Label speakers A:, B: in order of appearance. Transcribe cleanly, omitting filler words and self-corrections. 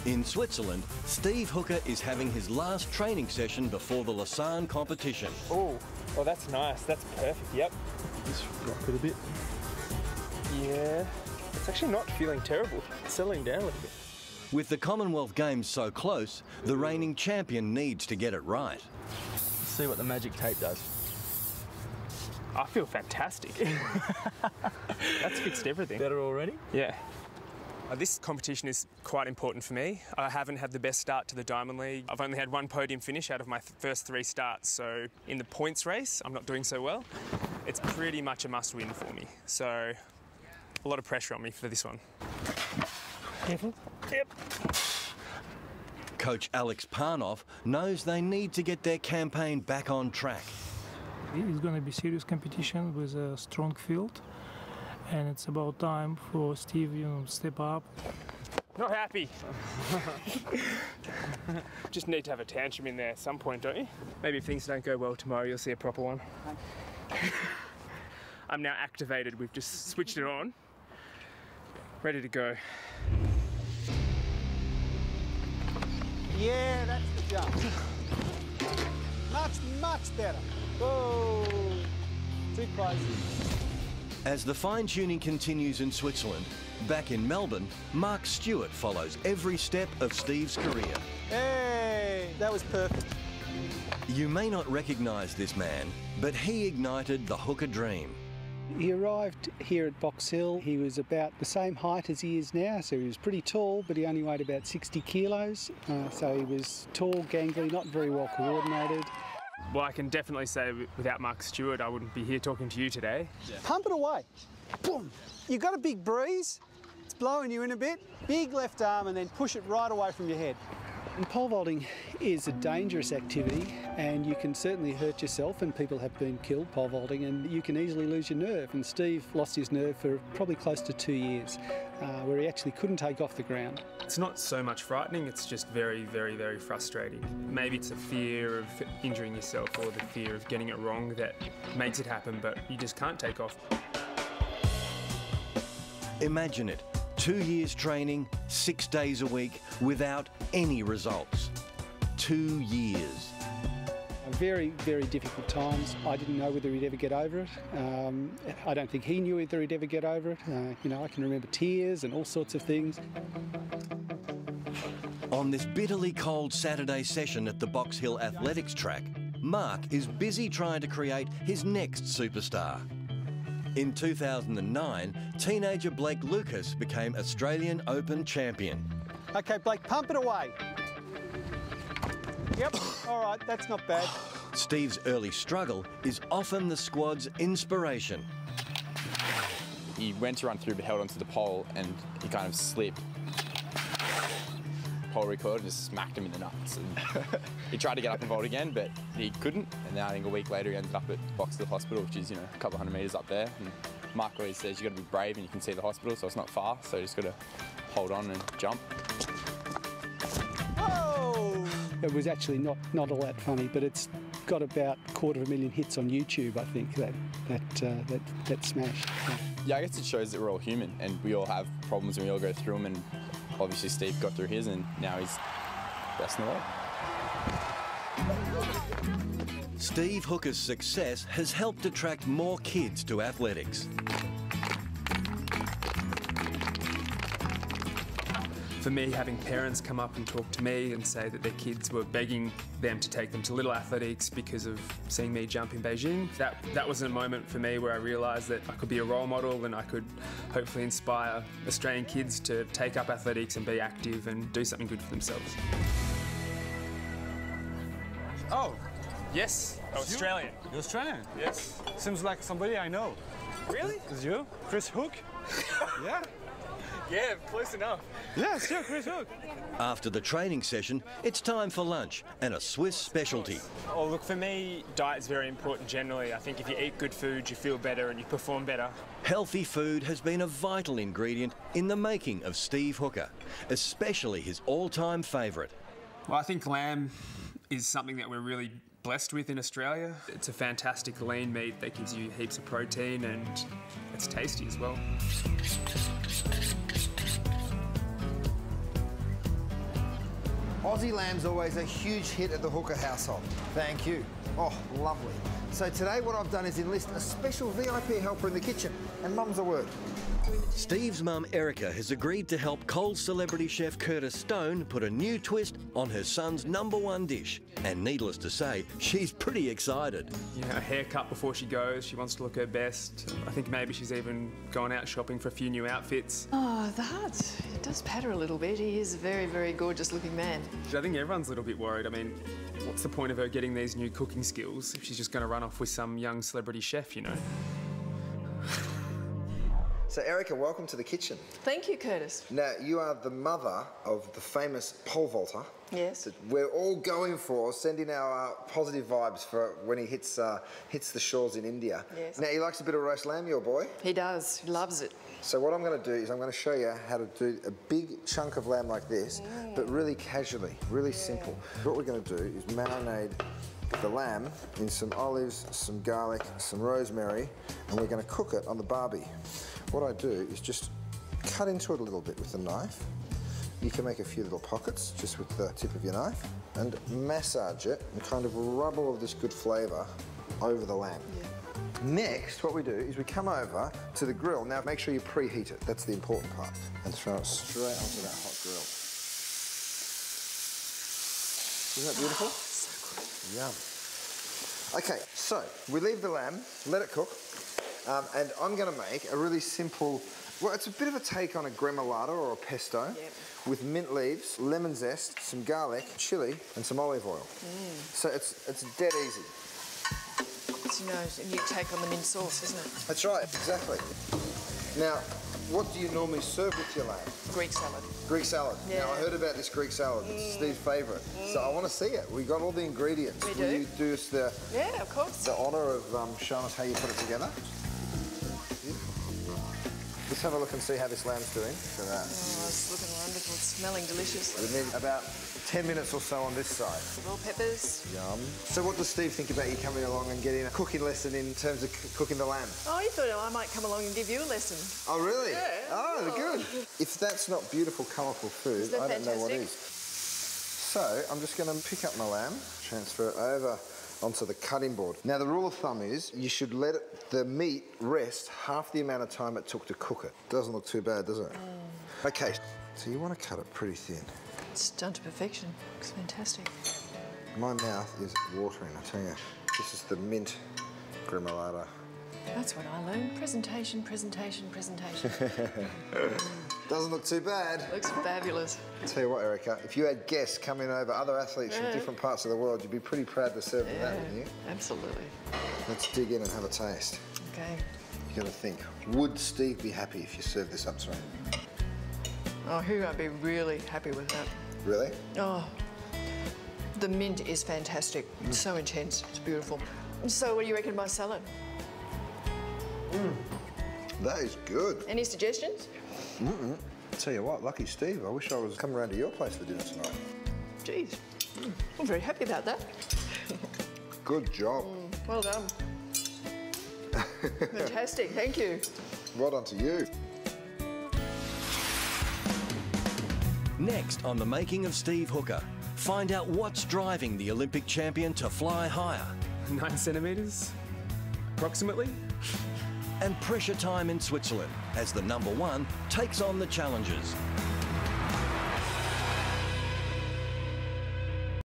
A: In Switzerland, Steve Hooker is having his last training session before the Lausanne competition.
B: Oh, that's nice. That's perfect, yep.
C: Just rock it a bit.
B: Yeah, it's actually not feeling terrible. It's settling down a little bit.
A: With the Commonwealth Games so close, the reigning champion needs to get it right.
C: Let's see what the magic tape does.
B: I feel fantastic. That's fixed everything.
C: Better already?
B: Yeah. This competition is quite important for me. I haven't had the best start to the Diamond League. I've only had one podium finish out of my first 3 starts, so in the points race, I'm not doing so well. It's pretty much a must-win for me, so a lot of pressure on me for this one.
C: Careful.
B: Yep.
A: Coach Alex Parnoff knows they need to get their campaign back on track.
D: It's going to be serious competition with a strong field, and it's about time for Steve, to step up.
B: Not happy. Just need to have a tantrum in there at some point, don't you? Maybe if things don't go well tomorrow, you'll see a proper one. I'm now activated. We've just switched it on. Ready to go.
E: Yeah, that's the jump. Much better. Whoa, too close.
A: As the fine-tuning continues in Switzerland, back in Melbourne, Mark Stewart follows every step of Steve's career.
E: Hey, that was perfect.
A: You may not recognise this man, but he ignited the Hooker dream.
E: He arrived here at Box Hill. He was about the same height as he is now, so he was pretty tall, but he only weighed about 60 kilos. So he was tall, gangly, not very well coordinated.
B: Well, I can definitely say without Mark Stewart, I wouldn't be here talking to you today.
E: Yeah. Pump it away. Boom. You got a big breeze. It's blowing you in a bit. Big left arm and then push it right away from your head. And pole vaulting is a dangerous activity, and you can certainly hurt yourself, and people have been killed pole vaulting, and you can easily lose your nerve. And Steve lost his nerve for probably close to 2 years, where he actually couldn't take off the ground.
B: It's not so much frightening, it's just very, very, very frustrating. Maybe it's a fear of injuring yourself or the fear of getting it wrong that makes it happen, but you just can't take off.
A: Imagine it. 2 years training, 6 days a week, without any results. 2 years.
E: Very, very difficult times. I didn't know whether he'd ever get over it. I don't think he knew whether he'd ever get over it. I can remember tears and all sorts of things.
A: On this bitterly cold Saturday session at the Box Hill Athletics track, Mark is busy trying to create his next superstar. In 2009, teenager Blake Lucas became Australian Open champion.
E: OK, Blake, pump it away. Yep, all right, that's not bad.
A: Steve's early struggle is often the squad's inspiration.
F: He went to run through but held onto the pole and he kind of slipped. Pole recoiled and just smacked him in the nuts. And he tried to get up and vault again, but he couldn't. And then I think a week later he ended up at Box Hill Hospital, which is, a couple hundred metres up there. And Mark always says you got to be brave and you can see the hospital, so it's not far. So you just got to hold on and jump.
E: Whoa! It was actually not all that funny, but it's got about 250,000 hits on YouTube, I think, that smash.
F: Yeah, I guess it shows that we're all human and we all have problems and we all go through them. And obviously Steve got through his and now he's best in the world.
A: Steve Hooker's success has helped attract more kids to athletics.
B: For me, having parents come up and talk to me and say that their kids were begging them to take them to Little Athletics because of seeing me jump in Beijing, that was a moment for me where I realised that I could be a role model and I could hopefully inspire Australian kids to take up athletics and be active and do something good for themselves.
G: Oh.
B: Yes, Australian.
G: You're Australian?
B: Yes.
G: Seems like somebody I know.
B: Really?
G: Is you? Chris Hook? Yeah.
B: Yeah, close enough.
G: Yes, yeah, Chris Hook.
A: After the training session, it's time for lunch and a Swiss specialty.
B: Oh, look, for me, diet's very important generally. I think if you eat good food, you feel better and you perform better.
A: Healthy food has been a vital ingredient in the making of Steve Hooker, especially his all-time favourite.
B: Well, I think lamb is something that we're really blessed with in Australia. It's a fantastic lean meat that gives you heaps of protein and it's tasty as well.
H: Aussie lamb's always a huge hit at the Hooker household. Thank you. Oh, lovely. So today what I've done is enlist a special VIP helper in the kitchen, and mum's a word.
A: Steve's mum Erica has agreed to help Coles celebrity chef Curtis Stone put a new twist on her son's #1 dish. And needless to say, she's pretty excited.
B: You know, a haircut before she goes. She wants to look her best. I think maybe she's even gone out shopping for a few new outfits.
I: Oh, it does patter a little bit. He is a very, very gorgeous looking man.
B: I think everyone's a little bit worried. I mean, what's the point of her getting these new cooking skills if she's just going to run off with some young celebrity chef, you know?
H: So Erica, welcome to the kitchen.
I: Thank you, Curtis.
H: Now, you are the mother of the famous pole vaulter.
I: Yes.
H: That we're all going for, sending our positive vibes for when he hits the shores in India.
I: Yes.
H: Now, he likes a bit of roast lamb, your boy.
I: He does. He loves it.
H: So what I'm going to do is I'm going to show you how to do a big chunk of lamb like this, but really casually, really simple. What we're going to do is marinate the lamb in some olives, some garlic, some rosemary, and we're going to cook it on the barbie. What I do is just cut into it a little bit with a knife. You can make a few little pockets just with the tip of your knife and massage it and kind of rub all of this good flavour over the lamb.
I: Yeah.
H: Next, what we do is we come over to the grill. Now, make sure you preheat it. That's the important part. And throw it straight onto that hot grill. Isn't that beautiful?
I: So good.
H: Yum. Okay, so we leave the lamb, let it cook, and I'm going to make a really simple, well, it's a bit of a take on a gremolata or a pesto with mint leaves, lemon zest, some garlic, chilli, and some olive oil. So it's dead easy.
I: It's, you know, a new take on the mint sauce, isn't it?
H: That's right, exactly. Now, what do you normally serve with your lamb?
I: Greek salad.
H: Greek salad.
I: Yeah.
H: Now, I heard about this Greek salad. It's Steve's favourite. So I want to see it. We got all the ingredients.
I: We
H: Will
I: do.
H: you do us the
I: Of course.
H: the honour of showing us how you put it together? Let's have a look and see how this lamb's doing. Look at that.
I: Oh, it's looking wonderful. It's smelling delicious.
H: We need about 10 minutes or so on this side.
I: Raw peppers.
H: Yum. So what does Steve think about you coming along and getting a cooking lesson in terms of cooking the lamb?
I: Oh, he thought I might come along and give you a lesson.
H: Oh, really?
I: Yeah.
H: Oh, good. If that's not beautiful, colourful food,
I: Is that
H: I don't know what
I: fantastic?
H: is. So I'm just going to pick up my lamb, transfer it over onto the cutting board. Now, the rule of thumb is you should let the meat rest half the amount of time it took to cook it. Doesn't look too bad, does it? Okay, so you want to cut it pretty thin.
I: It's done to perfection. Looks fantastic.
H: My mouth is watering, I tell you. This is the mint gremolata.
I: That's what I learned. Presentation, presentation, presentation.
H: Doesn't look too bad.
I: Looks fabulous.
H: Tell you what, Erica, if you had guests coming over, other athletes from different parts of the world, you'd be pretty proud to serve them that, wouldn't you?
I: Absolutely.
H: Let's dig in and have a taste.
I: Okay.
H: You gotta think, would Steve be happy if you served this up to him?
I: Oh, he won't be really happy with that.
H: Really?
I: Oh, the mint is fantastic. It's so intense. It's beautiful. So what do you reckon of my salad?
H: That is good.
I: Any suggestions?
H: Tell you what, lucky Steve, I wish I was coming around to your place for dinner tonight.
I: Geez. I'm very happy about that.
H: Good job.
I: Well done. Fantastic. Thank you.
H: Well done to you.
A: Next on The Making of Steve Hooker, find out what's driving the Olympic champion to fly higher.
B: 9 centimetres, approximately.
A: And pressure time in Switzerland as the #1 takes on the challengers.